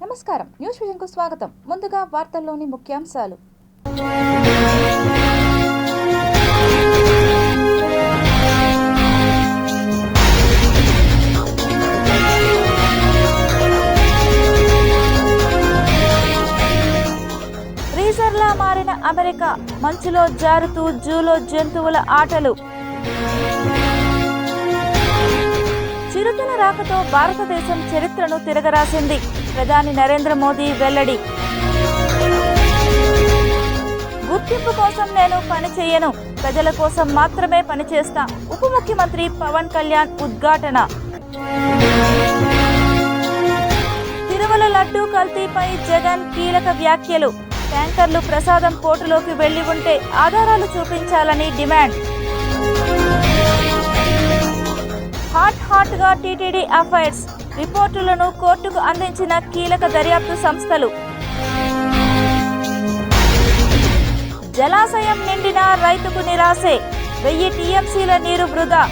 నమస్కారం, news vision కు స్వాగతం. ముందుగా వార్తల్లోని ముఖ్యాంశాలు. ఫ్రీజర్లా మారిన అమెరికా, మంచులో జారుతూ జూలో జంతువుల ఆటలు. చిరుతల రాకతో భారతదేశం చరిత్రను తిరగరాసింది. ప్రధాని నరేంద్ర మోదీ వెల్లడి. గుర్తింపు కోసం నేను పని చేయను, ప్రజల కోసం మాత్రమే పనిచేస్తా. ఉప ముఖ్యమంత్రి పవన్ కళ్యాణ్ ఉద్ఘాటన. తిరుమల లడ్డూ కల్తీపై జగన్ కీలక వ్యాఖ్యలు. ట్యాంకర్లు ప్రసాదం కోర్టులోకి వెళ్లి ఉంటే ఆధారాలు చూపించాలని డిమాండ్. హాట్ గా టీటీడీ అఫైర్స్ రిపోర్టులను కోర్టుకు అందించిన కీలక దర్యాప్తు సంస్థలు. జలాశయం నిండిన రైతుకు నిరాశే, 1000 టీఎంసీల నీరు వృధా.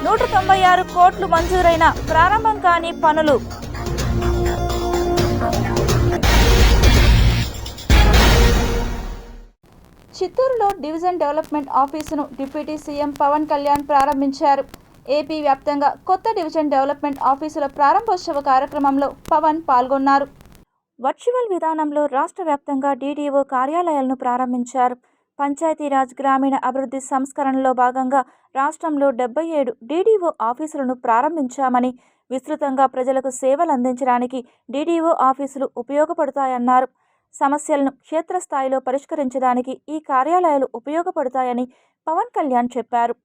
196 కోట్లు మంజూరైన ప్రారంభం కాని పనులు. చిత్తూరులో డివిజన్ డెవలప్మెంట్ ఆఫీసును డిప్యూటీ సీఎం పవన్ కళ్యాణ్ ప్రారంభించారు. ఏపీ వ్యాప్తంగా కొత్త డివిజన్ డెవలప్మెంట్ ఆఫీసుల ప్రారంభోత్సవ కార్యక్రమంలో పవన్ పాల్గొన్నారు. వర్చువల్ విధానంలో రాష్ట్ర వ్యాప్తంగా డీడీఓ కార్యాలయాలను ప్రారంభించారు. పంచాయతీరాజ్ గ్రామీణ అభివృద్ధి సంస్కరణలో భాగంగా రాష్ట్రంలో 77 డీడీఓ ఆఫీసులను ప్రారంభించామని, విస్తృతంగా ప్రజలకు సేవలు అందించడానికి డీడీఓ ఆఫీసులు ఉపయోగపడతాయన్నారు. సమస్యలను క్షేత్రస్థాయిలో పరిష్కరించడానికి ఈ కార్యాలయాలు ఉపయోగపడతాయని పవన్ కళ్యాణ్ చెప్పారు.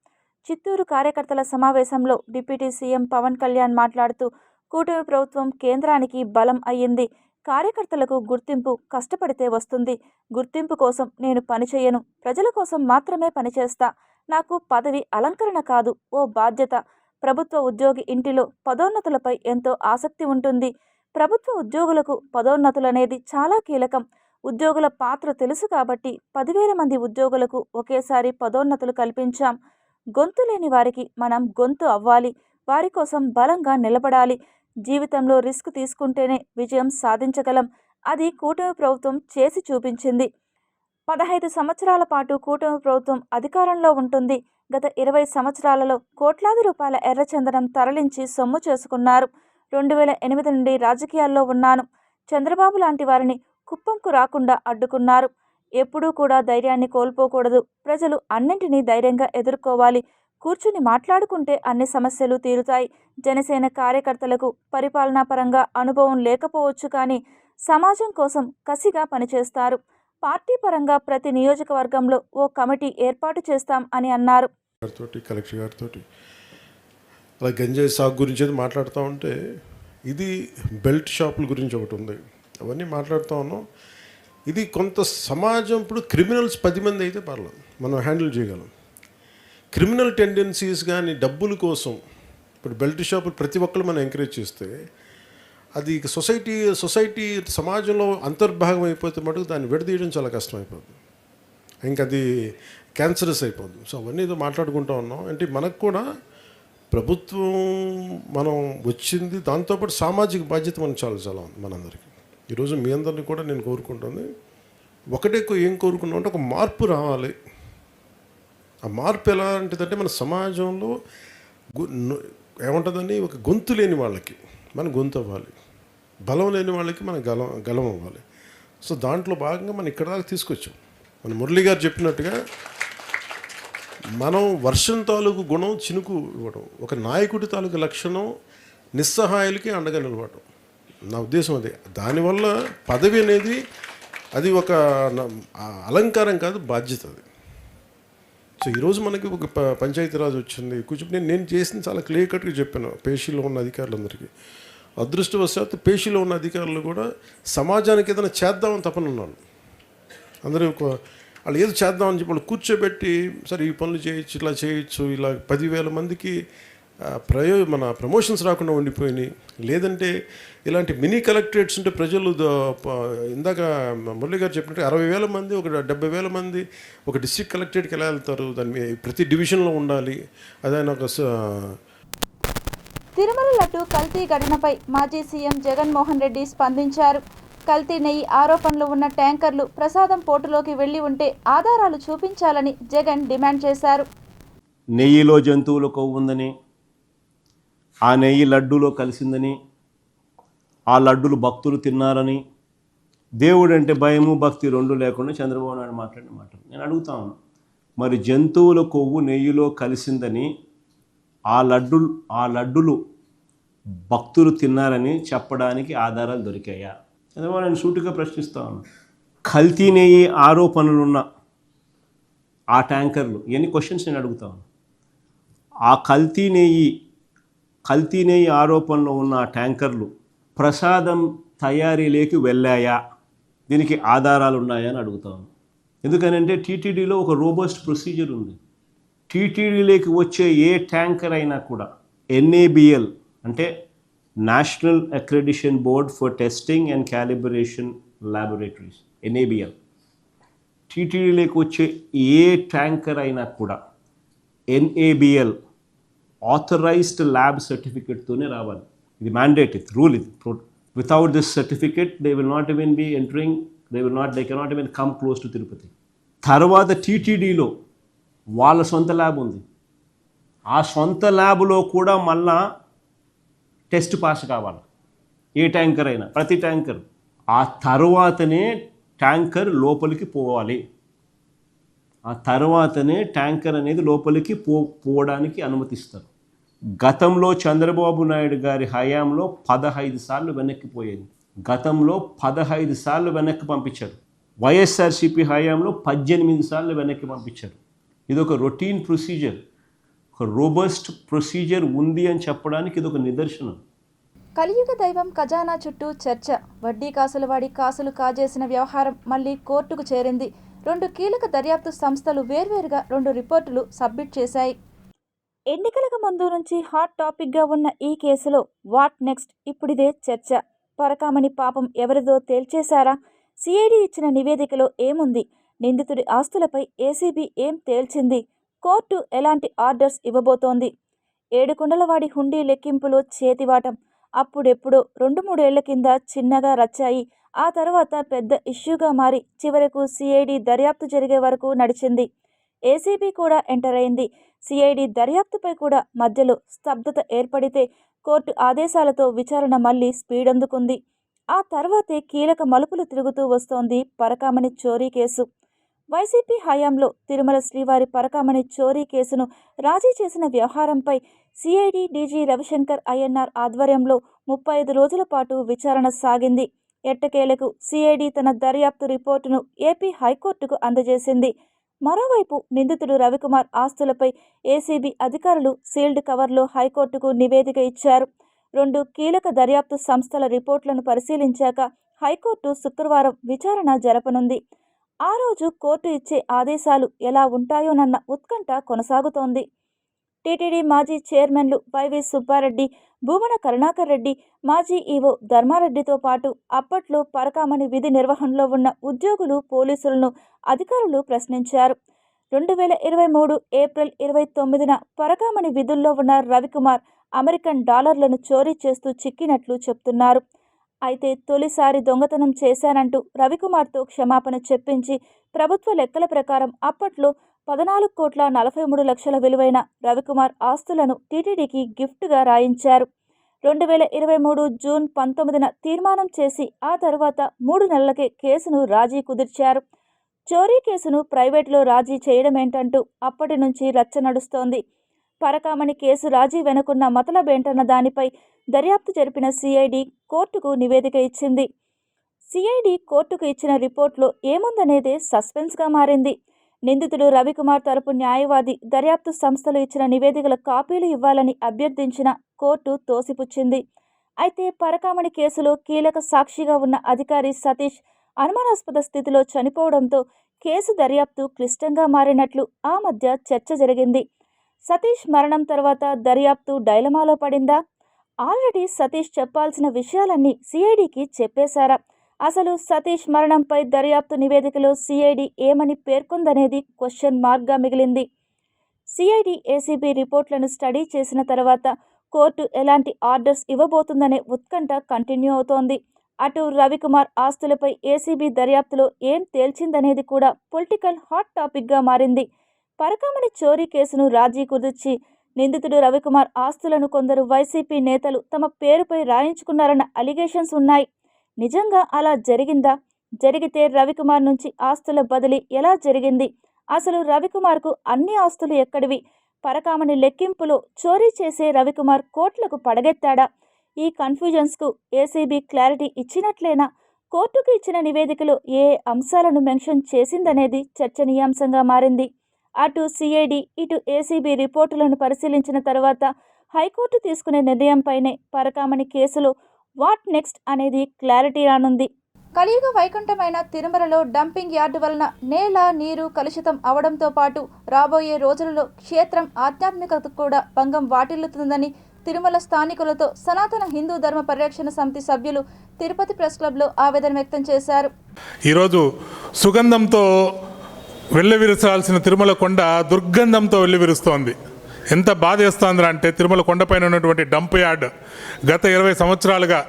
చిత్తూరు కార్యకర్తల సమావేశంలో డిప్యూటీ సీఎం పవన్ కళ్యాణ్ మాట్లాడుతూ, కూటమి ప్రభుత్వం కేంద్రానికి బలం అయ్యింది. కార్యకర్తలకు గుర్తింపు కష్టపడితే వస్తుంది. గుర్తింపు కోసం నేను పనిచేయను, ప్రజల కోసం మాత్రమే పనిచేస్తా. నాకు పదవి అలంకరణ కాదు, ఓ బాధ్యత. ప్రభుత్వ ఉద్యోగి ఇంటిలో పదోన్నతులపై ఎంతో ఆసక్తి ఉంటుంది. ప్రభుత్వ ఉద్యోగులకు పదోన్నతులనేది చాలా కీలకం. ఉద్యోగుల పాత్ర తెలుసు కాబట్టి 10,000 మంది ఉద్యోగులకు ఒకేసారి పదోన్నతులు కల్పించాం. గొంతు లేని వారికి మనం గొంతు అవ్వాలి, వారి కోసం బలంగా నిలబడాలి. జీవితంలో రిస్క్ తీసుకుంటేనే విజయం సాధించగలం. అది కూటమి ప్రభుత్వం చేసి చూపించింది. 15 సంవత్సరాల పాటు కూటమి ప్రభుత్వం అధికారంలో ఉంటుంది. గత 20 సంవత్సరాలలో కోట్లాది రూపాయల ఎర్రచందనం తరలించి సొమ్ము చేసుకున్నారు. 2008 నుండి రాజకీయాల్లో ఉన్నాను. చంద్రబాబు లాంటి వారిని కుప్పంకు రాకుండా అడ్డుకున్నారు. ఎప్పుడూ కూడా ధైర్యాన్ని కోల్పోకూడదు. ప్రజలు అన్నింటినీ ధైర్యంగా ఎదుర్కోవాలి. కూర్చుని మాట్లాడుకుంటే అన్ని సమస్యలు తీరుతాయి. జనసేన కార్యకర్తలకు పరిపాలనా పరంగా అనుభవం లేకపోవచ్చు, కానీ సమాజం కోసం కసిగా పనిచేస్తారు. పార్టీ పరంగా ప్రతి నియోజకవర్గంలో ఓ కమిటీ ఏర్పాటు చేస్తాం అని అన్నారు. కలెక్టర్ గారితో అలా గంజాయి సాగు గురించి మాట్లాడుతూ ఉంటే, ఇది బెల్ట్ షాపుల గురించి ఒకటి ఉంది, అవన్నీ మాట్లాడుతూ ఉన్నాం. ఇది కొంత సమాజం ఇప్పుడు క్రిమినల్స్ 10 మంది అయితే పర్లేదు, మనం హ్యాండిల్ చేయగలం. క్రిమినల్ టెండెన్సీస్ కానీ డబ్బుల కోసం ఇప్పుడు బెల్ట్ షాపులు ప్రతి ఒక్కరు మనం ఎంకరేజ్ చేస్తే, అది సొసైటీ సమాజంలో అంతర్భాగం అయిపోతే మటుకు దాన్ని విడదీయడం చాలా కష్టం అయిపోతుంది. ఇంకా అది క్యాన్సరస్ అయిపోతుంది. సో అవన్నీ ఏదో మాట్లాడుకుంటూ ఉన్నాం. అంటే మనకు కూడా ప్రభుత్వం మనం వచ్చింది, దాంతోపాటు సామాజిక బాధ్యత మనకు చాలా మనందరికీ. ఈరోజు మీ అందరినీ కూడా నేను కోరుకుంటుంది, ఒకటే ఏం కోరుకున్నాం అంటే, ఒక మార్పు రావాలి. ఆ మార్పు ఎలాంటిదంటే, మన సమాజంలో ఏముంటుందని, ఒక గొంతు లేని వాళ్ళకి మనం గొంతు అవ్వాలి, బలం లేని వాళ్ళకి మనం గలం అవ్వాలి. సో దాంట్లో భాగంగా మనం ఇక్కడ దాకా తీసుకొచ్చాం. మన మురళి గారు చెప్పినట్టుగా మనం వర్షం తాలూకు గుణం చినుకు ఇవ్వడం, ఒక నాయకుడి తాలూకు లక్షణం నిస్సహాయాలకి అండగా నిలవడం. నా ఉద్దేశం అదే. దానివల్ల పదవి అనేది అది ఒక అలంకారం కాదు, బాధ్యత అది. సో ఈరోజు మనకి ఒక పంచాయతీరాజ్ వచ్చింది. కొంచెం నేను చేసింది చాలా క్లియర్ కట్గా చెప్పాను పేషీలో ఉన్న అధికారులందరికీ. అదృష్టవశాత్తు పేషీలో ఉన్న అధికారులు కూడా సమాజానికి ఏదైనా చేద్దామని తపనున్నాను. అందరూ వాళ్ళు ఏదో చేద్దామని చెప్పి వాళ్ళు కూర్చోబెట్టి, సరే ఈ పనులు చేయొచ్చు, ఇట్లా చేయొచ్చు, ఇలా 10,000 మందికి మన ప్రమోషన్స్ రాకుండా ఉండిపోయినాయి. లేదంటే ఇలాంటి మినీ కలెక్టరేట్స్ ఉంటే ప్రజలు ఇందాక మురళి గారు చెప్పినట్టు 60,000 మంది, ఒక 70,000 మంది ఒక డిస్ట్రిక్ట్ కలెక్టరేట్కి ఎలా వెళ్తారు? దాని ప్రతి డివిజన్లో ఉండాలి. అదైనా ఒక తిరుమల లడ్డు కల్తీ ఘటనపై మాజీ సీఎం జగన్మోహన్ రెడ్డి స్పందించారు. కల్తీ నెయ్యి ఆరోపణలు ఉన్న ట్యాంకర్లు ప్రసాదం పోర్టులోకి వెళ్లి ఉంటే ఆధారాలు చూపించాలని జగన్ డిమాండ్ చేశారు. నెయ్యిలో జంతువుల కొవ్వు ఉందని, ఆ నెయ్యి లడ్డూలో కలిసిందని, ఆ లడ్డులు భక్తులు తిన్నారని, దేవుడు అంటే భయము భక్తి రెండు లేకుండా చంద్రబాబు నాయుడు మాట్లాడిన మాటలు నేను అడుగుతాను. మరి జంతువుల కొవ్వు నెయ్యిలో కలిసిందని ఆ లడ్డులు భక్తులు తిన్నారని చెప్పడానికి ఆధారాలు దొరికాయా? చంద్రబాబు నేను సూటిగా ప్రశ్నిస్తాను. కల్తీ నెయ్యి ఆరోపణలున్న ఆ ట్యాంకర్లు ఎన్ని క్వశ్చన్స్ నేను అడుగుతాను. ఆ కల్తీ నెయ్యి ఆరోపణలో ఉన్న ఆ ట్యాంకర్లు ప్రసాదం తయారీలోకి వెళ్ళాయా? దీనికి ఆధారాలు ఉన్నాయా అని అడుగుతాను. ఎందుకనంటే టీటీడీలో ఒక రోబస్ట్ ప్రొసీజర్ ఉంది. టీటీడీలోకి వచ్చే ఏ ట్యాంకర్ అయినా కూడా NABL అంటే national accreditation board for testing and calibration laboratories, NABL. టీటీడీలోకి వచ్చే ఏ ట్యాంకర్ అయినా కూడా NABL ఆథరైజ్డ్ ల్యాబ్ సర్టిఫికేట్తోనే రావాలి. ఇది మ్యాండేట్, ఇది రూల్. ఇది without this certificate they will not even be entering, they cannot even come close to Tirupati. తర్వాత టీటీడీలో వాళ్ళ సొంత ల్యాబ్ ఉంది. ఆ సొంత ల్యాబ్లో కూడా మళ్ళా టెస్ట్ పాస్ కావాలి ఏ ట్యాంకర్ అయినా, ప్రతి ట్యాంకర్. ఆ తర్వాతనే ట్యాంకర్ లోపలికి పోవాలి. ఆ తర్వాతనే ట్యాంకర్ అనేది లోపలికి పోవడానికి అనుమతిస్తారు. గతంలో చంద్రబాబు నాయుడు గారి హయాంలో 15 సార్లు వెనక్కిపోయేది. గతంలో 15 సార్లు వెనక్కి పంపించారు. వైఎస్ఆర్సీపీ హయాంలో 18 సార్లు వెనక్కి పంపించారు. ఇది ఒక రొటీన్ ప్రొసీజర్, ఒక రోబస్ట్ ప్రొసీజర్ ఉంది అని చెప్పడానికి ఇది ఒక నిదర్శనం. కలియుగ దైవం ఖజానా చుట్టూ చర్చ. వడ్డీ కాసుల వాడి కాసులు కాజేసిన వ్యవహారం మళ్లీ కోర్టుకు చేరింది. 2 కీలక దర్యాప్తు సంస్థలు వేర్వేరుగా 2 రిపోర్టులు సబ్మిట్ చేశాయి. ఎన్నికలకు ముందు నుంచి హాట్ టాపిక్గా ఉన్న ఈ కేసులో వాట్ నెక్స్ట్? ఇప్పుడిదే చర్చ. పరకామణి పాపం ఎవరిదో తేల్చేశారా? సిఐడి ఇచ్చిన నివేదికలో ఏముంది? నిందితుడి ఆస్తులపై ఏసీబీ ఏం తేల్చింది? కోర్టు ఎలాంటి ఆర్డర్స్ ఇవ్వబోతోంది? ఏడుకొండలవాడి హుండీ లెక్కింపులో చేతివాటం. అప్పుడెప్పుడో 2-3 ఏళ్ల కింద చిన్నగా రచ్చాయి. ఆ తర్వాత పెద్ద ఇష్యూగా మారి చివరకు సిఐడి దర్యాప్తు జరిగే వరకు నడిచింది. ఏసీబీ కూడా ఎంటర్ అయింది. సిఐడి దర్యాప్తుపై కూడా మధ్యలో స్తబ్దత ఏర్పడితే కోర్టు ఆదేశాలతో విచారణ మళ్లీ స్పీడ్ అందుకుంది. ఆ తర్వాతే కీలక మలుపులు తిరుగుతూ వస్తోంది పరకామణి చోరీ కేసు. వైసీపీ హయాంలో తిరుమల శ్రీవారి పరకామణి చోరీ కేసును రాజీ చేసిన వ్యవహారంపై సిఐడి డీజీ రవిశంకర్ అయ్యన్నార్ ఆధ్వర్యంలో 35 రోజుల పాటు విచారణ సాగింది. ఎట్టకేలకు సిఐడి తన దర్యాప్తు రిపోర్టును ఏపీ హైకోర్టుకు అందజేసింది. మరోవైపు నిందితుడు రవికుమార్ ఆస్తులపై ఏసీబీ అధికారులు సీల్డ్ కవర్లో హైకోర్టుకు నివేదిక ఇచ్చారు. 2 కీలక దర్యాప్తు సంస్థల రిపోర్టులను పరిశీలించాక హైకోర్టు శుక్రవారం విచారణ జరపనుంది. ఆ రోజు కోర్టు ఇచ్చే ఆదేశాలు ఎలా ఉంటాయోనన్న ఉత్కంఠ కొనసాగుతోంది. టీటీడీ మాజీ చైర్మన్లు వైవి సుబ్బారెడ్డి, భూమన కరుణాకర్ రెడ్డి, మాజీ ఈవో ధర్మారెడ్డితో పాటు అప్పట్లో పరకామణి విధి నిర్వహణలో ఉన్న ఉద్యోగులు, పోలీసులను అధికారులు ప్రశ్నించారు. 2023 ఏప్రిల్ 29న పరకామణి విధుల్లో ఉన్న రవికుమార్ అమెరికన్ డాలర్లను చోరీ చేస్తూ చిక్కినట్లు చెప్తున్నారు. అయితే తొలిసారి దొంగతనం చేశానంటూ రవికుమార్తో క్షమాపణ చెప్పించి ప్రభుత్వ లెక్కల ప్రకారం అప్పట్లో 14,43,00,000 విలువైన రవికుమార్ ఆస్తులను టీటీడీకి గిఫ్ట్గా రాయించారు. 2023 జూన్ 19న తీర్మానం చేసి ఆ తర్వాత 3 నెలలకే కేసును రాజీ కుదిర్చారు. చోరీ కేసును ప్రైవేటులో రాజీ చేయడమేంటంటూ అప్పటి నుంచి రచ్చ నడుస్తోంది. పరకామణి కేసు రాజీ వెనుకున్న మతలబేంటన్న దానిపై దర్యాప్తు జరిపిన సిఐడి కోర్టుకు నివేదిక ఇచ్చింది. సిఐడి కోర్టుకు ఇచ్చిన రిపోర్టులో ఏముందనేదే సస్పెన్స్గా మారింది. నిందితుడు రవికుమార్ తరపు న్యాయవాది దర్యాప్తు సంస్థలు ఇచ్చిన నివేదికల కాపీలు ఇవ్వాలని అభ్యర్థించిన కోర్టు తోసిపుచ్చింది. అయితే పరకామణి కేసులో కీలక సాక్షిగా ఉన్న అధికారి సతీష్ అనుమానాస్పద స్థితిలో చనిపోవడంతో కేసు దర్యాప్తు క్లిష్టంగా మారినట్లు ఆ మధ్య చర్చ జరిగింది. సతీష్ మరణం తర్వాత దర్యాప్తు డైలమాలో పడిందా? ఆల్రెడీ సతీష్ చెప్పాల్సిన విషయాలన్నీ సిఐడికి చెప్పేశారా? అసలు సతీష్ మరణంపై దర్యాప్తు నివేదికలో సిఐడి ఏమని పేర్కొందనేది క్వశ్చన్ మార్క్గా మిగిలింది. సిఐడి ఏసీబీ రిపోర్ట్లను స్టడీ చేసిన తర్వాత కోర్టు ఎలాంటి ఆర్డర్స్ ఇవ్వబోతుందనే ఉత్కంఠ కంటిన్యూ అవుతోంది. అటు రవికుమార్ ఆస్తులపై ఏసీబీ దర్యాప్తులో ఏం తేల్చిందనేది కూడా పొలిటికల్ హాట్ టాపిక్గా మారింది. పరకామణి చోరీ కేసును రాజీ కుదిర్చి నిందితుడు రవికుమార్ ఆస్తులను కొందరు వైసీపీ నేతలు తమ పేరుపై రాయించుకున్నారన్న అలిగేషన్స్ ఉన్నాయి. నిజంగా అలా జరిగిందా? జరిగితే రవికుమార్ నుంచి ఆస్తుల బదిలీ ఎలా జరిగింది? అసలు రవికుమార్కు అన్ని ఆస్తులు ఎక్కడివి? పరకామణి లెక్కింపులో చోరీ చేసే రవికుమార్ కోట్లకు పడగెత్తాడా? ఈ కన్ఫ్యూజన్స్కు ఏసీబీ క్లారిటీ ఇచ్చినట్లేనా? కోర్టుకు ఇచ్చిన నివేదికలో ఏ అంశాలను మెన్షన్ చేసిందనేది చర్చనీయాంశంగా మారింది. అటు సిఐడి ఇటు ఏసీబీ రిపోర్టులను పరిశీలించిన తర్వాత హైకోర్టు తీసుకునే నిర్ణయంపైనే పరకామణి కేసులో వాట్ నెక్స్ట్ అనేది క్లారిటీ రానుంది. కలియుగ వైకుంఠమైన తిరుమలలో డంపింగ్ యార్డు వలన నేల నీరు కలుషితం అవడంతో పాటు రాబోయే రోజులలో క్షేత్రం ఆధ్యాత్మికతకు కూడా భంగం వాటిల్లుతుందని తిరుమల స్థానికులతో సనాతన హిందూ ధర్మ పరిరక్షణ సమితి సభ్యులు తిరుపతి ప్రెస్ క్లబ్లో ఆవేదన వ్యక్తం చేశారు. ఈరోజు సుగంధంతో వెల్లివిరసాల్సిన తిరుమల కొండ దుర్గంధంతో వెల్లివిరుస్తోంది. ఎంత బాధ వేస్తోంది అంటే తిరుమల కొండపైన ఉన్నటువంటి డంప్ యార్డ్ గత 20 సంవత్సరాలుగా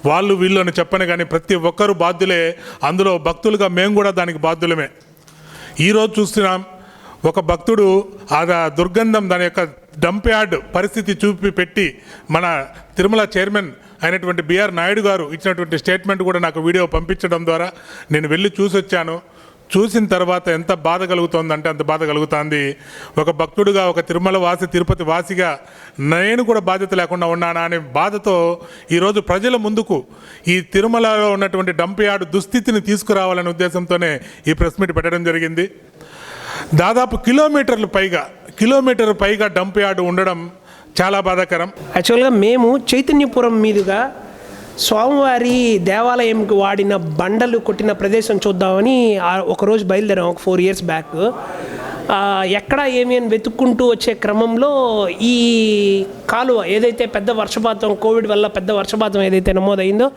వాళ్ళు వీళ్ళు అని చెప్పని కానీ ప్రతి ఒక్కరూ బాధ్యులే. అందులో భక్తులుగా మేము కూడా దానికి బాధ్యులమే. ఈరోజు చూస్తున్నాం, ఒక భక్తుడు ఆ దుర్గంధం దాని యొక్క డంప్ యార్డ్ పరిస్థితి చూపి పెట్టి మన తిరుమల చైర్మన్ అయినటువంటి బిఆర్ నాయుడు గారు ఇచ్చినటువంటి స్టేట్మెంట్ కూడా నాకు వీడియో పంపించడం ద్వారా నేను వెళ్ళి చూసి వచ్చాను. చూసిన తర్వాత ఎంత బాధ కలుగుతుందంటే అంత బాధ కలుగుతుంది. ఒక భక్తుడిగా, ఒక తిరుమల వాసి, తిరుపతి వాసిగా నేను కూడా బాధ్యత లేకుండా ఉన్నానా అనే బాధతో ఈరోజు ప్రజల ముందుకు ఈ తిరుమలలో ఉన్నటువంటి డంప్ యార్డ్ దుస్థితిని తీసుకురావాలనే ఉద్దేశంతోనే ఈ ప్రెస్ మీట్ పెట్టడం జరిగింది. దాదాపు కిలోమీటర్ పైగా డంప్ యార్డ్ ఉండడం చాలా బాధాకరం. యాక్చువల్గా మేము చైతన్యపురం మీదుగా స్వామివారి దేవాలయంకి వాడిన బండలు కొట్టిన ప్రదేశం చూద్దామని ఒకరోజు బయలుదేరాం, ఒక 4 years బ్యాక్. ఎక్కడ ఏమి అని వెతుక్కుంటూ వచ్చే క్రమంలో ఈ కాలువ ఏదైతే పెద్ద వర్షపాతం, కోవిడ్ వల్ల పెద్ద వర్షపాతం ఏదైతే నమోదైందో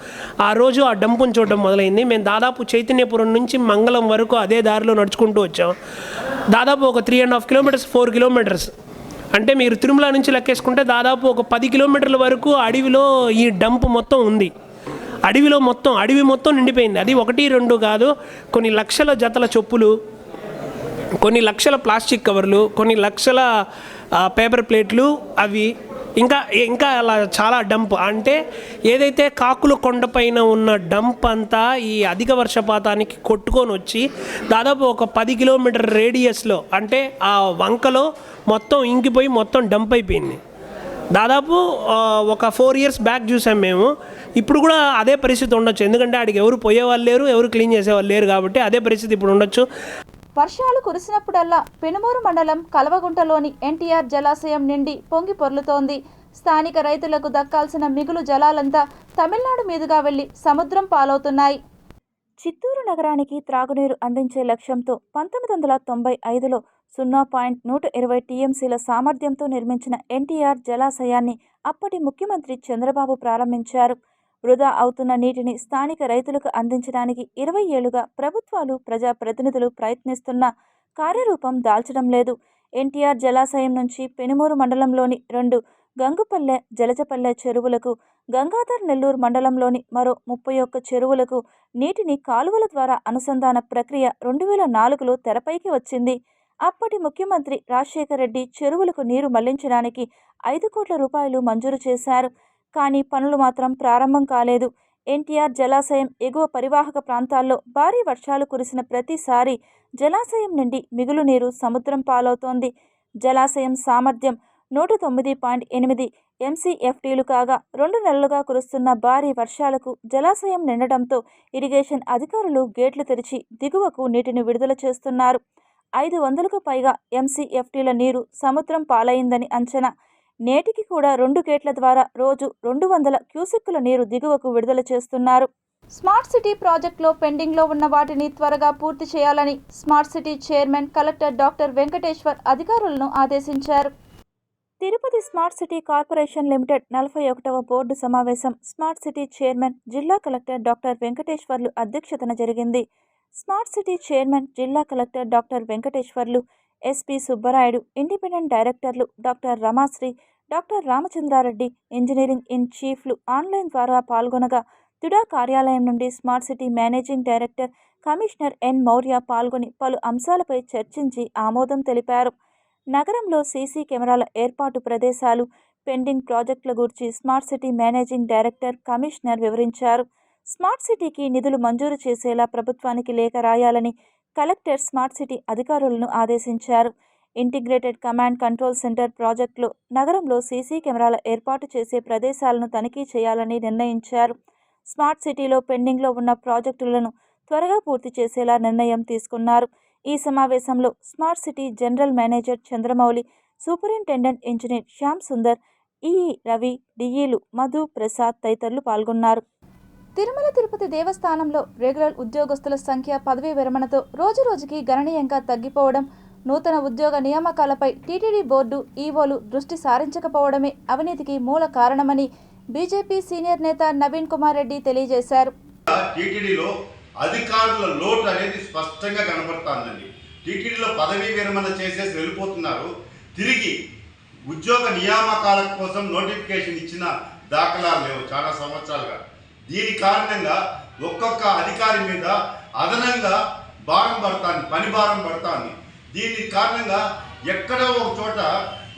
ఆ రోజు ఆ డంపును చూడడం మొదలైంది. మేము దాదాపు చైతన్యపురం నుంచి మంగళం వరకు అదే దారిలో నడుచుకుంటూ వచ్చాం. దాదాపు ఒక 3.5 kilometers 4 kilometers అంటే మీరు తిరుమల నుంచి లెక్కేసుకుంటే దాదాపు ఒక 10 kilometers వరకు అడవిలో ఈ డంప్ మొత్తం ఉంది. అడవి మొత్తం నిండిపోయింది. అది 1-2 కాదు, కొన్ని లక్షల జతల చెప్పులు, కొన్ని లక్షల ప్లాస్టిక్ కవర్లు, కొన్ని లక్షల పేపర్ ప్లేట్లు, అవి ఇంకా అలా చాలా డంప్. అంటే ఏదైతే కాకుల కొండపైన ఉన్న డంప్ అంతా ఈ అధిక వర్షపాతానికి కొట్టుకొని వచ్చి దాదాపు ఒక 10 kilometer రేడియస్లో, అంటే ఆ వంకలో మొత్తం ఇంకిపోయి మొత్తం డంప్ అయిపోయింది. దాదాపు ఒక 4 years బ్యాక్ చూసాం మేము. ఇప్పుడు కూడా అదే పరిస్థితి ఉండొచ్చు, ఎందుకంటే ఆడికి ఎవరు పోయేవాళ్ళు లేరు, ఎవరు క్లీన్ చేసేవాళ్ళు లేరు, కాబట్టి అదే పరిస్థితి ఇప్పుడు ఉండొచ్చు. వర్షాలు కురిసినప్పుడల్లా పెనుమూరు మండలం కలవగుంటలోని ఎన్టీఆర్ జలాశయం నిండి పొంగి పొర్లుతోంది. స్థానిక రైతులకు దక్కాల్సిన మిగులు జలాలంతా తమిళనాడు మీదుగా వెళ్లి సముద్రం పాలవుతున్నాయి. చిత్తూరు నగరానికి త్రాగునీరు అందించే లక్ష్యంతో 1995లో 0.120 TMCల సామర్థ్యంతో నిర్మించిన ఎన్టీఆర్ జలాశయాన్ని అప్పటి ముఖ్యమంత్రి చంద్రబాబు ప్రారంభించారు. వృధా అవుతున్న నీటిని స్థానిక రైతులకు అందించడానికి 20 ఏళ్లుగా ప్రభుత్వాలు, ప్రజాప్రతినిధులు ప్రయత్నిస్తున్నా కార్యరూపం దాల్చడం లేదు. ఎన్టీఆర్ జలాశయం నుంచి పెనుమూరు మండలంలోని 2 గంగుపల్లె, జలజపల్లె చెరువులకు, గంగాధర్ నెల్లూరు మండలంలోని మరో 31 చెరువులకు నీటిని కాలువల ద్వారా అనుసంధాన ప్రక్రియ 2004లో తెరపైకి వచ్చింది. అప్పటి ముఖ్యమంత్రి రాజశేఖర రెడ్డి చెరువులకు నీరు మళ్లించడానికి 5 కోట్ల రూపాయలు మంజూరు చేశారు. కానీ పనులు మాత్రం ప్రారంభం కాలేదు. ఎన్టీఆర్ జలాశయం ఎగువ పరివాహక ప్రాంతాల్లో భారీ వర్షాలు కురిసిన ప్రతిసారి జలాశయం నుండి మిగులు నీరు సముద్రం పాలవుతోంది. జలాశయం సామర్థ్యం 109.8 MCFTలు కాగా 2 నెలలుగా కురుస్తున్న భారీ వర్షాలకు జలాశయం నిండడంతో ఇరిగేషన్ అధికారులు గేట్లు తెరిచి దిగువకు నీటిని విడుదల చేస్తున్నారు. 500కు పైగా MCFTల నీరు సముద్రం పాలైందని అంచనా. నేటికి కూడా 2 గేట్ల ద్వారా రోజు 200 క్యూసెక్కుల నీరు దిగువకు విడుదల చేస్తున్నారు. స్మార్ట్ సిటీ ప్రాజెక్టులో పెండింగ్లో ఉన్న వాటిని త్వరగా పూర్తి చేయాలని smart city chairman collector doctor Venkateshwar అధికారులను ఆదేశించారు. Tirupati smart city corporation limited 41వ బోర్డు సమావేశం స్మార్ట్ సిటీ చైర్మన్ జిల్లా కలెక్టర్ డాక్టర్ వెంకటేశ్వర్లు అధ్యక్షతన జరిగింది. స్మార్ట్ సిటీ చైర్మన్ జిల్లా collector doctor Venkateswarlu, SP Subbarayudu, independent డైరెక్టర్లు doctor Ramasri, doctor Ramachandrareddy, engineering in చీఫ్లు ఆన్లైన్ ద్వారా పాల్గొనగా తుడా కార్యాలయం నుండి smart city managing director commissioner N Maurya పాల్గొని పలు అంశాలపై చర్చించి ఆమోదం తెలిపారు. నగరంలో సీసీ కెమెరాల ఏర్పాటు ప్రదేశాలు, పెండింగ్ ప్రాజెక్టుల గురించి smart city managing director commissioner వివరించారు. స్మార్ట్ సిటీకి నిధులు మంజూరు చేసేలా ప్రభుత్వానికి లేఖ రాయాలని కలెక్టర్ స్మార్ట్ సిటీ అధికారులను ఆదేశించారు. ఇంటిగ్రేటెడ్ కమాండ్ కంట్రోల్ సెంటర్ ప్రాజెక్టులో నగరంలో సీసీ కెమెరాల ఏర్పాటు చేసే ప్రదేశాలను తనిఖీ చేయాలని నిర్ణయించారు. స్మార్ట్ సిటీలో పెండింగ్లో ఉన్న ప్రాజెక్టులను త్వరగా పూర్తి చేసేలా నిర్ణయం తీసుకున్నారు. ఈ సమావేశంలో smart city general manager Chandramouli, superintendent engineer Shyam Sundar, EE Ravi, డిఈలు మధు, ప్రసాద్ తదితరులు పాల్గొన్నారు. తిరుమల తిరుపతి దేవస్థానంలో రెగ్యులర్ ఉద్యోగస్తుల సంఖ్య పదవీ విరమణతో రోజురోజుకి గణనీయంగా తగ్గిపోవడం, నూతన ఉద్యోగ నియామకాలపై టీటీడీ బోర్డు, ఈవోలు దృష్టి సారించకపోవడమే అవినీతికి మూల కారణమని బీజేపీ సీనియర్ నేత నవీన్ కుమార్ రెడ్డి తెలియజేశారు. టీటీడీలో అధికారుల లోటు అనేది స్పష్టంగా కనబడుతుందండి. టీటీడీలో పదవీ విరమణ చేసేసి వెళ్ళిపోతున్నారు. తిరిగి ఉద్యోగ నియామకాల కోసం నోటిఫికేషన్ ఇచ్చిన దాఖలాలు లేవు చాలా సంవత్సరాలుగా. దీని కారణంగా ఒక్కొక్క అధికారి మీద అదనంగా భారం పడుతుంది, పని భారం పడుతుంది. దీని కారణంగా ఎక్కడో ఒక చోట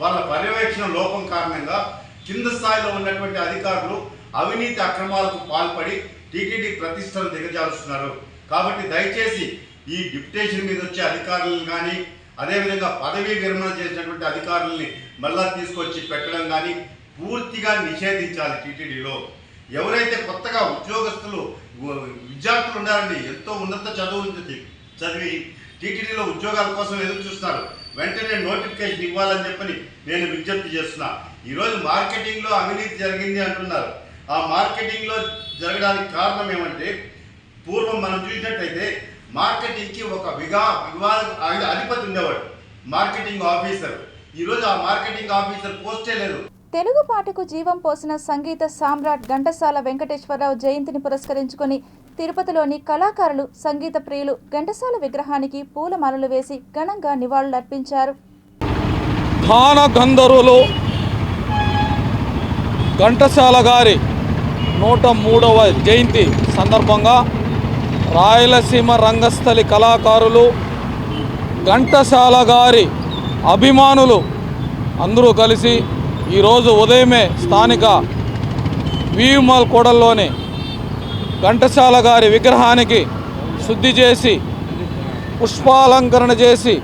వాళ్ళ పర్యవేక్షణ లోపం కారణంగా కింద స్థాయిలో ఉన్నటువంటి అధికారులు అవినీతి అక్రమాలకు పాల్పడి టీటీడీ ప్రతిష్టను దిగజారుస్తున్నారు. కాబట్టి దయచేసి ఈ డిప్యుటేషన్ మీద వచ్చే అధికారులను కానీ, అదేవిధంగా పదవీ విరమణ చేసినటువంటి అధికారుల్ని మళ్ళా తీసుకొచ్చి పెట్టడం కానీ పూర్తిగా నిషేధించాలి. టీటీడీలో ఎవరైతే కొత్తగా ఉద్యోగస్తులు విద్యార్థులు ఉన్నారండి, ఎంతో ఉన్నత చదివి టీటీడీలో ఉద్యోగాల కోసం ఎదురు చూస్తున్నారు. వెంటనే నోటిఫికేషన్ ఇవ్వాలని చెప్పని నేను విజ్ఞప్తి చేస్తున్నా. ఈరోజు మార్కెటింగ్లో అవినీతి జరిగింది అంటున్నారు. ఆ మార్కెటింగ్లో జరగడానికి కారణం ఏమంటే, పూర్వం మనం చూసినట్టయితే మార్కెటింగ్కి ఒక అధిపతి ఉండేవాడు, మార్కెటింగ్ ఆఫీసర్. ఈరోజు ఆ మార్కెటింగ్ ఆఫీసర్ పోస్టే లేదు. తెలుగు పాటకు జీవం పోసిన సంగీత సామ్రాట్ ఘంటసాల వెంకటేశ్వరరావు జయంతిని పురస్కరించుకొని తిరుపతిలోని కళాకారులు, సంగీత ప్రియులు ఘంటసాల విగ్రహానికి పూలమాలలు వేసి ఘనంగా నివాళులర్పించారు. గాన గంధర్వులు ఘంటసాల గారి 103వ జయంతి సందర్భంగా రాయలసీమ రంగస్థలి కళాకారులు, ఘంటసాల గారి అభిమానులు అందరూ కలిసి ఈరోజు ఉదయమే స్థానిక వీయుమల్ కూడల్లోని ఘంటసాల గారి విగ్రహానికి శుద్ధి చేసి పుష్పాలంకరణ చేసి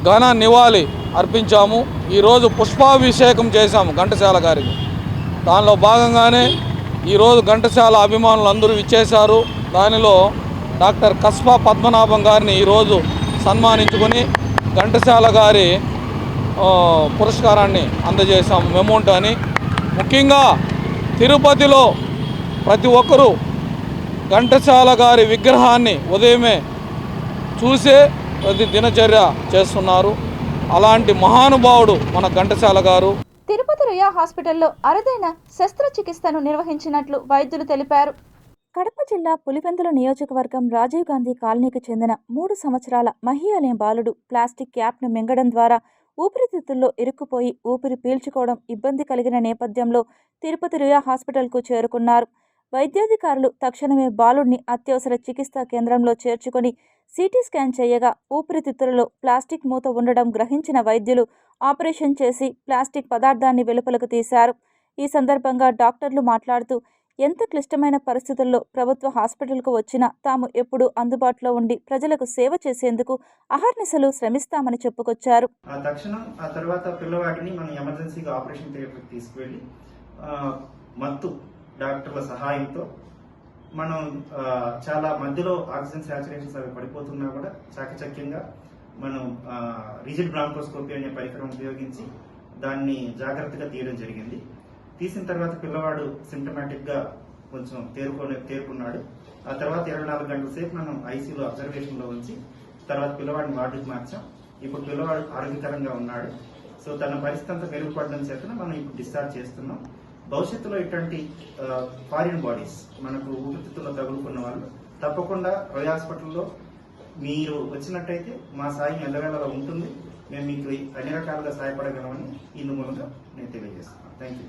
ఘన నివాళి అర్పించాము. ఈరోజు పుష్పాభిషేకం చేశాము ఘంటసాల గారికి. దానిలో భాగంగానే ఈరోజు ఘంటసాల అభిమానులు అందరూ ఇచ్చేశారు. దానిలో డాక్టర్ కస్బా పద్మనాభం గారిని ఈరోజు సన్మానించుకొని ఘంటసాల గారి పురస్కారాన్ని అందజేశాము, మెమోంటో అని. ముఖ్యంగా తిరుపతిలో ప్రతి ఒక్కరూ ఘంటసాల గారి విగ్రహాన్ని ఉదయమే చూసే ప్రతి దినచర్య చేస్తున్నారు. అలాంటి మహానుభావుడు మన ఘంటసాల గారు. తిరుపతి రుయా హాస్పిటల్లో అరుదైన శస్త్రచికిత్సను నిర్వహించినట్లు వైద్యులు తెలిపారు. కడప జిల్లా పులివెందుల నియోజకవర్గం రాజీవ్ గాంధీ కాలనీకి చెందిన 3 సంవత్సరాల మహి అనే బాలుడు ప్లాస్టిక్ క్యాప్ను మింగడం ద్వారా ఊపిరితిత్తుల్లో ఇరుక్కుపోయి ఊపిరి పీల్చుకోవడం ఇబ్బంది కలిగిన నేపథ్యంలో తిరుపతి రుయా హాస్పిటల్కు చేరుకున్నారు. వైద్యాధికారులు తక్షణమే బాలుడిని అత్యవసర చికిత్సా కేంద్రంలో చేర్చుకొని సిటీ స్కాన్ చేయగా ఊపిరితిత్తులలో ప్లాస్టిక్ మూత ఉండడం గ్రహించిన వైద్యులు ఆపరేషన్ చేసి ప్లాస్టిక్ పదార్థాన్ని వెలుపలకు తీశారు. ఈ సందర్భంగా డాక్టర్లు మాట్లాడుతూ, ఎంత క్లిష్టమైన పరిస్థితుల్లో ప్రభుత్వ హాస్పిటల్కు వచ్చినా తాము ఎప్పుడూ అందుబాటులో ఉండి ప్రజలకు సేవ చేసేందుకు అహర్నిశలు శ్రమిస్తామని చెప్పుకొచ్చారు. ఆ తర్వాత పిల్లవాడిని మనం ఎమర్జెన్సీగా ఆపరేషన్ థియేటర్కి తీసుకువెళ్ళి మత్తు డాక్టర్ల సహాయంతో మనం చాలా మధ్యలో ఆక్సిజన్ సాచురేషన్స్ అవి పడిపోతున్నా కూడా చాకచక్యంగా మనం రిజిడ్ బ్రాంకోస్కోపీ అనే పరికరం ఉపయోగించి దాన్ని జాగ్రత్తగా తీయడం జరిగింది. తీసిన తర్వాత పిల్లవాడు సిమ్టమాటిక్గా కొంచెం తేరుకున్నాడు. ఆ తర్వాత 24 గంటల సేపు మనం ఐసీయూలో అబ్జర్వేషన్లో ఉంచి తర్వాత పిల్లవాడిని వార్డుకి మార్చాం. ఇప్పుడు పిల్లవాడు ఆరోగ్యకరంగా ఉన్నాడు. సో తన పరిస్థితి అంతా మెరుగుపడడం చేత మనం ఇప్పుడు డిశ్చార్జ్ చేస్తున్నాం. భవిష్యత్తులో ఇటువంటి ఫారిన్ బాడీస్ మనకు ఊపిరితిత్తుల్లో తగులుకున్న వాళ్ళు తప్పకుండా రోయల్ హాస్పిటల్లో మీరు వచ్చినట్టయితే మా సాయం ఎల్లవేళలా ఉంటుంది. మేము మీకు అన్ని రకాలుగా సహాయపడగలమని ఇందు మూలంగా నేను తెలియజేస్తున్నాను. Thank you.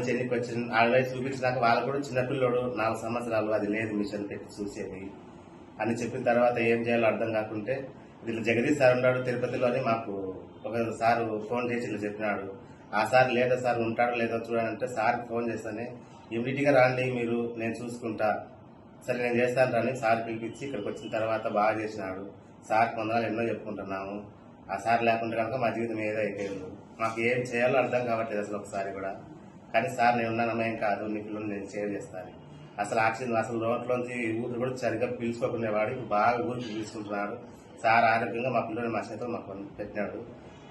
చెన్నికి వచ్చిన ఆడవై చూపించినాక వాళ్ళు కూడా చిన్నపిల్లడు 4 సంవత్సరాలు అది లేదు మిషన్ పెట్టి చూసేది అని చెప్పిన తర్వాత ఏం చేయాలో అర్థం కాకుంటే వీళ్ళు జగదీష్ సార్ ఉన్నాడు తిరుపతిలోని, మాకు ఒక సార్ ఫోన్ చేసి ఇలా చెప్పినాడు. ఆ సార్ లేదా సార్ ఉంటాడో లేదో చూడాలంటే సార్కి ఫోన్ చేస్తానే ఇమీడియట్గా రాండి మీరు, నేను చూసుకుంటా, సరే నేను చేస్తాను రాని సార్ పిలిపించి ఇక్కడికి వచ్చిన తర్వాత బాగా చేసినాడు. సార్ కొందరు ఎన్నో చెప్పుకుంటున్నాము. ఆ సార్ లేకుంటే కనుక మా జీవితం ఏదో అయిపోయింది. మాకు ఏం చేయాలో అర్థం కావట్లేదు అసలు ఒకసారి కూడా. కానీ సార్ నేను ఉన్నానమ్మా, ఏం కాదు, నీ పిల్లలు నేను సేవ్ చేస్తాను. అసలు ఆక్సిజన్ అసలు రోడ్లోంచి ఊపిరి కూడా సరిగ్గా పీల్చుకోకునేవాడు, బాగా ఊరికి పీల్చుకుంటున్నాడు. సార్ ఆరోగ్యంగా మా పిల్లలు మా చేతితో మాకు పెట్టినాడు.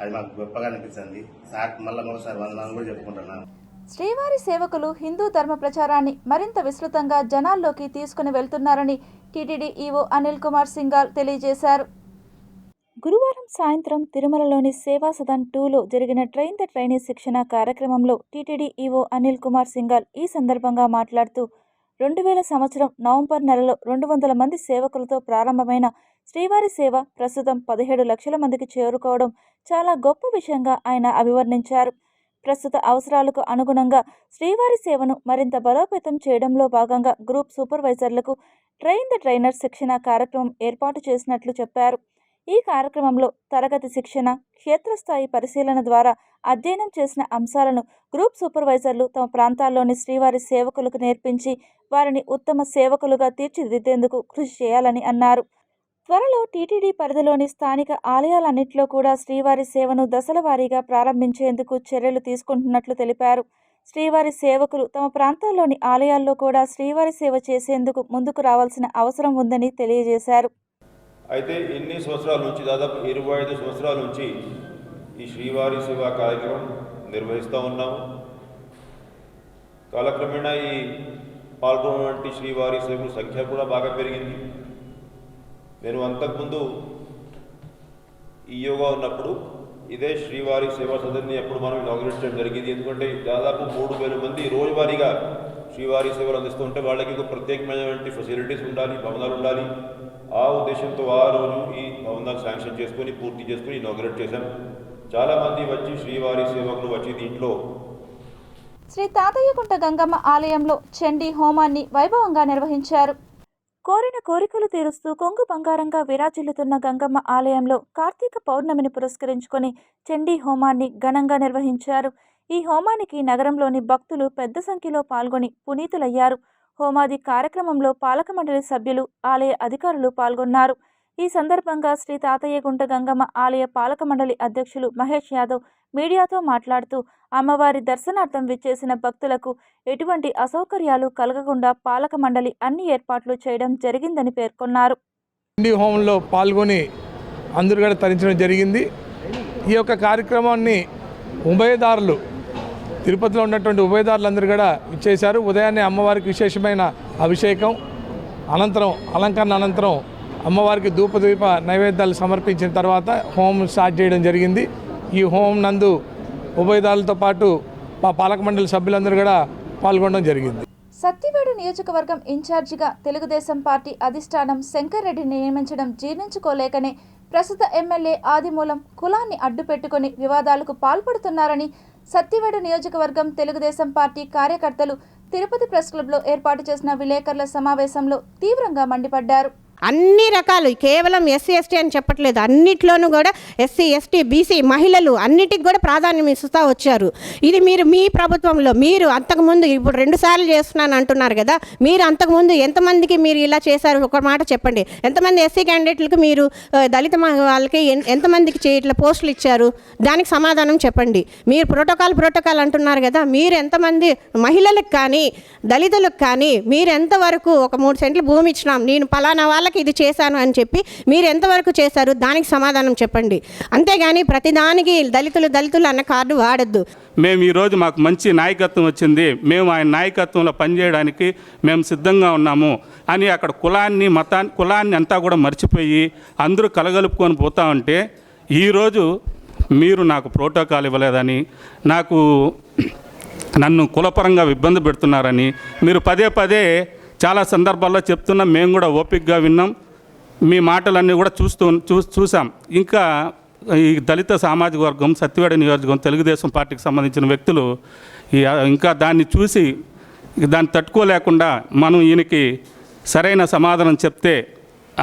అది మాకు గొప్పగా అనిపించింది. సార్ మళ్ళీ ఒకసారి వందనాలు కూడా చెప్పుకుంటున్నాను. శ్రీవారి సేవకులు హిందూ ధర్మ ప్రచారాన్ని మరింత విస్తృతంగా జనాల్లోకి తీసుకుని వెళ్తున్నారని టీటీడీ ఈవో అనిల్ కుమార్ సింఘాల్ తెలియజేశారు. గురువారం సాయంత్రం తిరుమలలోని సేవా సదన్ 2లో జరిగిన ట్రైన్ ద ట్రైనీ శిక్షణ కార్యక్రమంలో టీటీడీ ఈవో అనిల్ కుమార్ సింఘాల్ ఈ సందర్భంగా మాట్లాడుతూ 2000 సంవత్సరం నవంబర్ నెలలో 200 మంది సేవకులతో ప్రారంభమైన శ్రీవారి సేవ ప్రస్తుతం 17 లక్షల మందికి చేరుకోవడం చాలా గొప్ప విషయంగా ఆయన అభివర్ణించారు. ప్రస్తుత అవసరాలకు అనుగుణంగా శ్రీవారి సేవను మరింత బలోపేతం చేయడంలో భాగంగా గ్రూప్ సూపర్వైజర్లకు ట్రైన్ ద ట్రైనర్ శిక్షణ కార్యక్రమం ఏర్పాటు చేసినట్లు చెప్పారు. ఈ కార్యక్రమంలో తరగతి శిక్షణ, క్షేత్రస్థాయి పరిశీలన ద్వారా అధ్యయనం చేసిన అంశాలను గ్రూప్ సూపర్వైజర్లు తమ ప్రాంతాల్లోని శ్రీవారి సేవకులకు నేర్పించి వారిని ఉత్తమ సేవకులుగా తీర్చిదిద్దేందుకు కృషి చేయాలని అన్నారు. త్వరలో టీటీడీ పరిధిలోని స్థానిక ఆలయాలన్నింటిలో కూడా శ్రీవారి సేవను దశల వారీగా ప్రారంభించేందుకు చర్యలు తీసుకుంటున్నట్లు తెలిపారు. శ్రీవారి సేవకులు తమ ప్రాంతాల్లోని ఆలయాల్లో కూడా శ్రీవారి సేవ చేసేందుకు ముందుకు రావాల్సిన అవసరం ఉందని తెలియజేశారు. అయితే ఇన్ని సంవత్సరాల నుంచి దాదాపు 25 సంవత్సరాల నుంచి ఈ శ్రీవారి సేవా కార్యక్రమం నిర్వహిస్తూ ఉన్నాము. కాలక్రమేణా ఈ పాల్గొన్నటువంటి శ్రీవారి సేవల సంఖ్య కూడా బాగా పెరిగింది. నేను అంతకుముందు ఈయోగా ఉన్నప్పుడు ఇదే శ్రీవారి సేవా సదన్ని అప్పుడు మనం ఇనాగ్రేట్ చేయడం జరిగింది. ఎందుకంటే దాదాపు 3000 మంది రోజువారీగా శ్రీవారి సేవలు అందిస్తుంటే వాళ్ళకి ఒక ప్రత్యేకమైనటువంటి ఫెసిలిటీస్ ఉండాలి, భవనాలు ఉండాలి. ఆ ఉద్దేశంతో ఆ రోజు ఈ భవనాలు శాంక్షన్ చేసుకొని పూర్తి చేసుకొని ఇనాగ్రేట్ చేశాం. చాలామంది వచ్చి శ్రీవారి సేవకులు వచ్చి దీంట్లో శ్రీ తాతయ్యగుంట గంగమ్మ ఆలయంలో చండీ హోమాన్ని వైభవంగా నిర్వహించారు. కోరిన కోరికలు తీరుస్తూ కొంగు బంగారంగా విరాజిల్లుతున్న గంగమ్మ ఆలయంలో కార్తీక పౌర్ణమిని పురస్కరించుకొని చండీ హోమాన్ని ఘనంగా నిర్వహించారు. ఈ హోమానికి నగరంలోని భక్తులు పెద్ద సంఖ్యలో పాల్గొని పునీతులయ్యారు. హోమాది కార్యక్రమంలో పాలక మండలి సభ్యులు, ఆలయ అధికారులు పాల్గొన్నారు. ఈ సందర్భంగా శ్రీ తాతయ్యగుంట గంగమ్మ ఆలయ పాలక మండలి అధ్యక్షులు మహేష్ యాదవ్ మీడియాతో మాట్లాడుతూ అమ్మవారి దర్శనార్థం విచ్చేసిన భక్తులకు ఎటువంటి అసౌకర్యాలు కలగకుండా పాలక మండలి అన్ని ఏర్పాట్లు చేయడం జరిగిందని పేర్కొన్నారు. చండీ హోమంలో పాల్గొని అందరూ కూడా తరించడం జరిగింది. ఈ యొక్క కార్యక్రమాన్ని ఉభయదారులు తిరుపతిలో ఉన్నటువంటి ఉభయదారులందరూ కూడా ఇచ్చేశారు. ఉదయాన్నే అమ్మవారికి విశేషమైన అభిషేకం అనంతరం అలంకరణ అనంతరం అమ్మవారికి ధూపదీప నైవేద్యాలు సమర్పించిన తర్వాత హోమం స్టార్ట్ చేయడం జరిగింది. ఈ హోమం నందు ఉభయదారులతో పాటు మా పాలక మండలి సభ్యులందరూ కూడా పాల్గొనడం జరిగింది. సత్తివేడు నియోజకవర్గం ఇన్ఛార్జిగా తెలుగుదేశం పార్టీ అధిష్టానం శంకర్ రెడ్డిని నియమించడం జీర్ణించుకోలేకనే ప్రస్తుత ఎమ్మెల్యే ఆదిమూలం కులాన్ని అడ్డుపెట్టుకుని వివాదాలకు పాల్పడుతున్నారని సత్తివేడు నియోజకవర్గం తెలుగుదేశం పార్టీ కార్యకర్తలు తిరుపతి ప్రెస్ క్లబ్లో ఏర్పాటు చేసిన విలేకరుల సమావేశంలో తీవ్రంగా మండిపడ్డారు. అన్ని రకాలు, కేవలం ఎస్సీ ఎస్టీ అని చెప్పట్లేదు, అన్నిట్లోనూ కూడా ఎస్సీ ఎస్టీ బీసీ మహిళలు అన్నిటికి కూడా ప్రాధాన్యం ఇస్తూ వచ్చారు. ఇది మీరు మీ ప్రభుత్వంలో మీరు అంతకుముందు ఇప్పుడు 2 సార్లు చేస్తున్నాను అంటున్నారు కదా, మీరు అంతకుముందు ఎంతమందికి మీరు ఇలా చేశారు ఒక మాట చెప్పండి. ఎంతమంది ఎస్సీ క్యాండిడేట్లకు మీరు దళిత వాళ్ళకి ఎంతమందికి ఇట్లా పోస్టులు ఇచ్చారు, దానికి సమాధానం చెప్పండి. మీరు ప్రోటోకాల్ అంటున్నారు కదా, మీరు ఎంతమంది మహిళలకు కానీ దళితులకు కానీ మీరు ఎంతవరకు ఒక 3 సెంట్లు భూమి ఇచ్చినాం, నేను పలానా వాళ్ళకి ఇది చేశాను అని చెప్పి మీరు ఎంతవరకు చేశారు, దానికి సమాధానం చెప్పండి. అంతేగాని ప్రతిదానికి దళితులు అన్న కార్డు వాడద్దు. మేము ఈరోజు మాకు మంచి నాయకత్వం వచ్చింది, మేము ఆయన నాయకత్వంలో పనిచేయడానికి మేము సిద్ధంగా ఉన్నాము అని అక్కడ కులాన్ని అంతా కూడా మర్చిపోయి అందరూ కలగలుపుకొని పోతా ఉంటే ఈరోజు మీరు నాకు ప్రోటోకాల్ ఇవ్వలేదని, నన్ను కులపరంగా ఇబ్బంది పెడుతున్నారని మీరు పదే చాలా సందర్భాల్లో చెప్తున్నాం. మేము కూడా ఓపికగా విన్నాం, మీ మాటలన్నీ కూడా చూసాం. ఇంకా ఈ దళిత సామాజిక వర్గం సత్యవేడ నియోజకవర్గం తెలుగుదేశం పార్టీకి సంబంధించిన వ్యక్తులు ఇంకా దాన్ని చూసి దాన్ని తట్టుకోలేకుండా మనం ఈయనకి సరైన సమాధానం చెప్తే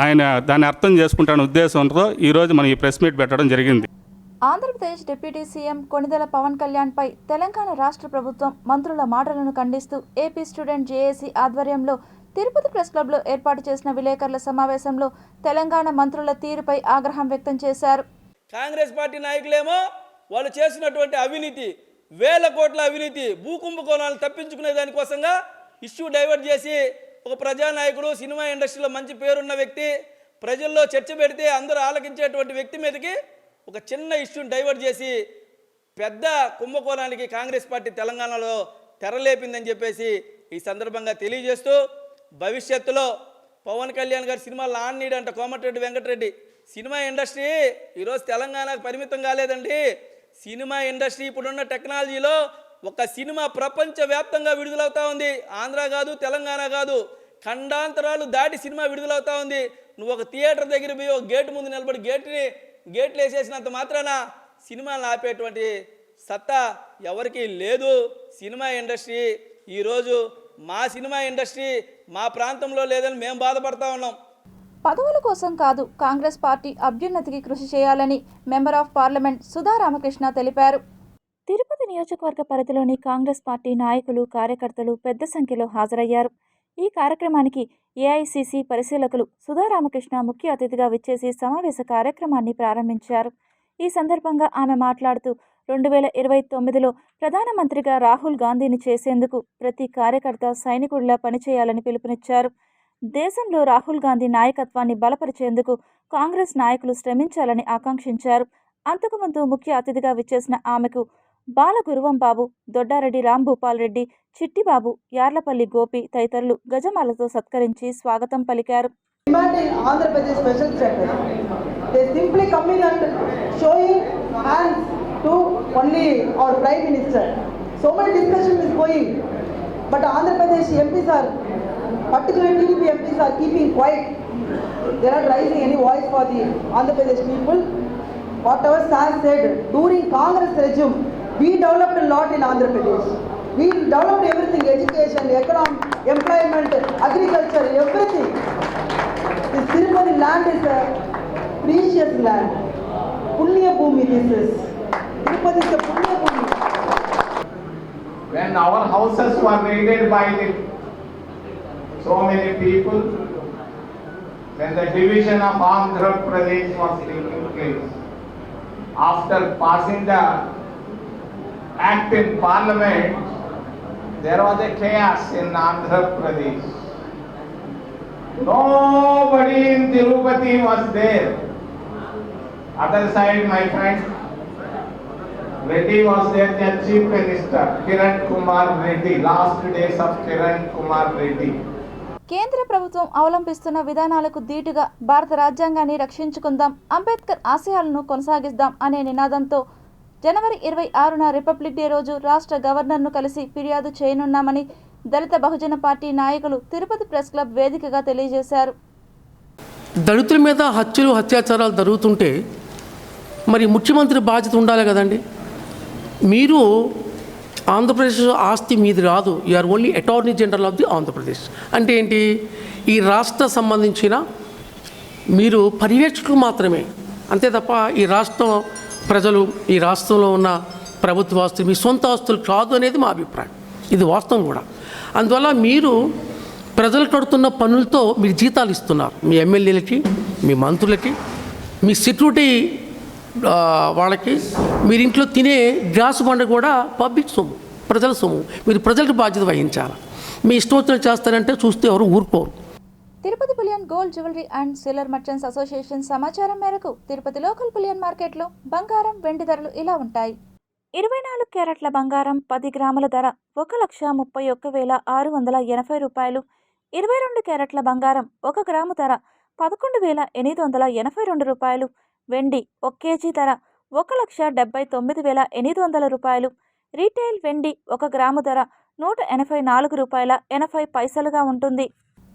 ఆయన దాన్ని అర్థం చేసుకుంటాన ఉద్దేశంతో ఈరోజు మనం ఈ ప్రెస్ మీట్ పెట్టడం జరిగింది. ఆంధ్రప్రదేశ్ డిప్యూటీ సీఎం కొణిదెల పవన్ కళ్యాణ్పై తెలంగాణ రాష్ట్ర ప్రభుత్వం మంత్రుల మాటలను ఖండిస్తూ ఏపీ స్టూడెంట్ జేఏసీ ఆధ్వర్యంలో తిరుపతి ప్రెస్ క్లబ్లో ఏర్పాటు చేసిన విలేకరుల సమావేశంలో తెలంగాణ మంత్రుల తీరుపై ఆగ్రహం వ్యక్తం చేశారు. కాంగ్రెస్ పార్టీ నాయకులేమో వాళ్ళు చేసినటువంటి అవినీతి, వేల కోట్ల అవినీతి, భూకుంభకోణాలను తప్పించుకునే దానికోసంగా ఇష్యూ డైవర్ట్ చేసి ఒక ప్రజానాయకుడు, సినిమా ఇండస్ట్రీలో మంచి పేరున్న వ్యక్తి, ప్రజల్లో చర్చ పెడితే అందరూ ఆలకించేటువంటి వ్యక్తి మీదకి ఒక చిన్న ఇష్యూని డైవర్ట్ చేసి పెద్ద కుంభకోణానికి కాంగ్రెస్ పార్టీ తెలంగాణలో తెరలేపిందని చెప్పేసి ఈ సందర్భంగా తెలియజేస్తూ, భవిష్యత్తులో పవన్ కళ్యాణ్ గారి సినిమాలు ఆడినీడంట కోమటిరెడ్డి వెంకటరెడ్డి. సినిమా ఇండస్ట్రీ ఈరోజు తెలంగాణకు పరిమితం కాలేదండి. సినిమా ఇండస్ట్రీ ఇప్పుడున్న టెక్నాలజీలో ఒక సినిమా ప్రపంచవ్యాప్తంగా విడుదలవుతూ ఉంది. ఆంధ్ర కాదు, తెలంగాణ కాదు, ఖండాంతరాలు దాటి సినిమా విడుదలవుతూ ఉంది. నువ్వు ఒక థియేటర్ దగ్గర పోయి ఒక గేటు ముందు నిలబడి గేట్లు వేసేసినంత మాత్రాన సినిమాలను ఆపేటువంటి సత్తా ఎవరికీ లేదు. సినిమా ఇండస్ట్రీ ఈరోజు మా సినిమా ఇండస్ట్రీ మా ప్రాంతంలో లేదని మేము బాధపడతా ఉన్నాం. పదవుల కోసం కాదు, కాంగ్రెస్ పార్టీ అభ్యున్నతికి కృషి చేయాలని member of parliament Sudha Ramakrishna తెలిపారు. తిరుపతి నియోజకవర్గ పరిధిలోని కాంగ్రెస్ పార్టీ నాయకులు, కార్యకర్తలు పెద్ద సంఖ్యలో హాజరయ్యారు. ఈ కార్యక్రమానికి ఏఐసిసి పరిశీలకులు సుధా రామకృష్ణ ముఖ్య అతిథిగా విచ్చేసి సమావేశ కార్యక్రమాన్ని ప్రారంభించారు. ఈ సందర్భంగా ఆమె మాట్లాడుతూ 2029లో ప్రధానమంత్రిగా రాహుల్ గాంధీని చేసేందుకు ప్రతి కార్యకర్త సైనికుడిలా పనిచేయాలని పిలుపునిచ్చారు. దేశంలో రాహుల్ గాంధీ నాయకత్వాన్ని బలపరిచేందుకు కాంగ్రెస్ నాయకులు శ్రమించాలని ఆకాంక్షించారు. అంతకుముందు ముఖ్య అతిథిగా విచ్చేసిన ఆమెకు బాలగురువం బాబు, దొడ్డారెడ్డి రాంభూపాల్ రెడ్డి, చిట్టిబాబు, యార్లపల్లి గోపి తదితరులు గజమాలతో సత్కరించి స్వాగతం పలికారు. Andhra Pradesh special secretary they simply coming and showing hands to only our prime minister. So many discussion is going, but Andhra Pradesh MPs are, particularly TDP MPs are keeping quiet. They are not raising any voice for the Andhra Pradesh people. Whatever Sir said, during Congress regime, we developed a lot in Andhra Pradesh. We developed everything, education, economy, employment, agriculture, everything. This Tirupati land is a precious land. Punya Bhumi this is. Tirupati is a Punya Bhumi. When our houses were raided by so many people, when the division of Andhra Pradesh was taking place, after passing the act in parliament, there was a chaos in Andhra Pradesh. Nobody in Tirupati was there. Other side, my friend, Reddy was there, the Chief Minister, Kiran Kumar Reddy, last days of Kiran Kumar Reddy. కేంద్ర ప్రభుత్వం అవలంబిస్తున్న విధానాలకు ధీటుగా భారత రాజ్యాంగాన్ని రక్షించుకుందాం, అంబేద్కర్ ఆశయాలను కొనసాగిద్దాం అనే నినాదంతో జనవరి 26న రిపబ్లిక్ డే రోజు రాష్ట్ర గవర్నర్ను కలిసి ఫిర్యాదు చేయనున్నామని దళిత బహుజన పార్టీ నాయకులు తిరుపతి ప్రెస్ క్లబ్ వేదికగా తెలియజేశారు. దళితుల మీద హత్యలు, అత్యాచారాలు జరుగుతుంటే మరి ముఖ్యమంత్రి బాధ్యత ఉండాలి కదండి. మీరు ఆంధ్రప్రదేశ్ ఆస్తి మీది రాదు, you are only attorney general of the Andhra Pradesh. అంటే ఏంటి, ఈ రాష్ట్ర సంబంధించిన మీరు పర్యవేక్షకులు మాత్రమే, అంతే తప్ప ఈ రాష్ట్రం ప్రజలు, ఈ రాష్ట్రంలో ఉన్న ప్రభుత్వ ఆస్తులు మీ సొంత ఆస్తులు కాదు అనేది మా అభిప్రాయం. ఇది వాస్తవం కూడా. అందువల్ల మీరు ప్రజలు కడుతున్న పనులతో మీరు జీతాలు ఇస్తున్నారు, మీ ఎమ్మెల్యేలకి, మీ మంత్రులకి, మీ సెక్యూరిటీ వాళ్ళకి. మీరు ఇంట్లో తినే గ్యాస్ బండ కూడా పబ్లిక్ సొమ్ము, ప్రజల సొమ్ము. మీరు ప్రజలకు బాధ్యత వహించాలి. మీ ఇష్టం వచ్చినట్టు చేస్తారంటే చూస్తే ఎవరు ఊరుకోరు. Tirupati bullion gold jewellery and silver merchants association సమాచారం మేరకు తిరుపతి లోకల్ బులియన్ మార్కెట్లో బంగారం, వెండి ధరలు ఇలా ఉంటాయి. 24 క్యారెట్ల బంగారం 10 గ్రాముల ధర 1,31,680 రూపాయలు. 22 క్యారెట్ల బంగారం 1 గ్రాము ధర 11,882 రూపాయలు. వెండి 1 కేజీ ధర 1,79,800 రూపాయలు. రీటైల్ వెండి 1 గ్రాము ధర 184 రూపాయల 80 పైసలుగా ఉంటుంది.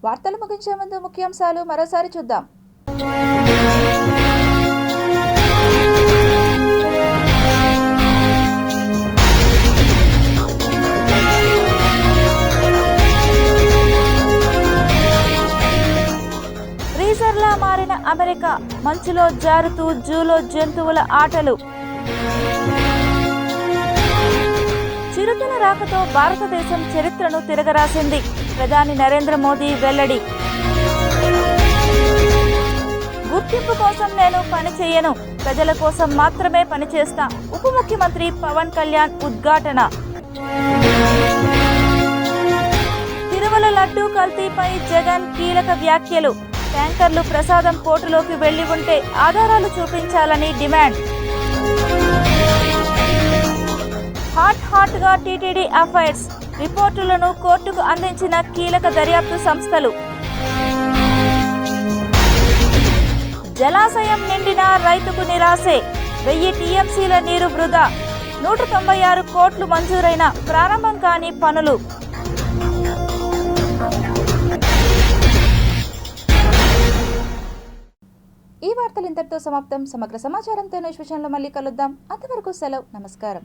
వార్తలు ముగించే ముందు ముఖ్యాంశాలు మరోసారి చూద్దాం. ఫ్రీజర్లా మారిన అమెరికా, మంచులో జారుతూ జూలో జంతువుల ఆటలు. చిరుతల రాకతో భారతదేశం చరిత్రను తిరగరాసింది. ప్రధాని నరేంద్ర మోదీ వెల్లడి. గుర్తింపు కోసం నేను పని చేయను, ప్రజల కోసం మాత్రమే పనిచేస్తా. ఉప ముఖ్యమంత్రి పవన్ కళ్యాణ్ ఉద్ఘాటన. తిరుమల లడ్డూ కల్తీపై జగన్ కీలక వ్యాఖ్యలు. ట్యాంకర్లు ప్రసాదం కోర్టులోకి వెళ్లి ఉంటే ఆధారాలు చూపించాలని డిమాండ్. హాట్ గా టీటీడీ అఫైర్స్. రిపోర్టులను కోర్టుకు అందించిన కీలక దర్యాప్తు సంస్థలు. జలాశయం నిండిన రైతుకు నిరాశే. 1000 టీఎంసీల నీరు వృధా. 196 కోట్లు మంజూరైన ప్రారంభం కాని పనులు. ఈ వార్తలు ఇంతటితో సమాప్తం. సమగ్ర సమాచారంతో విషయంలో మళ్ళీ కలుద్దాం. అంతవరకు సెలవు. నమస్కారం.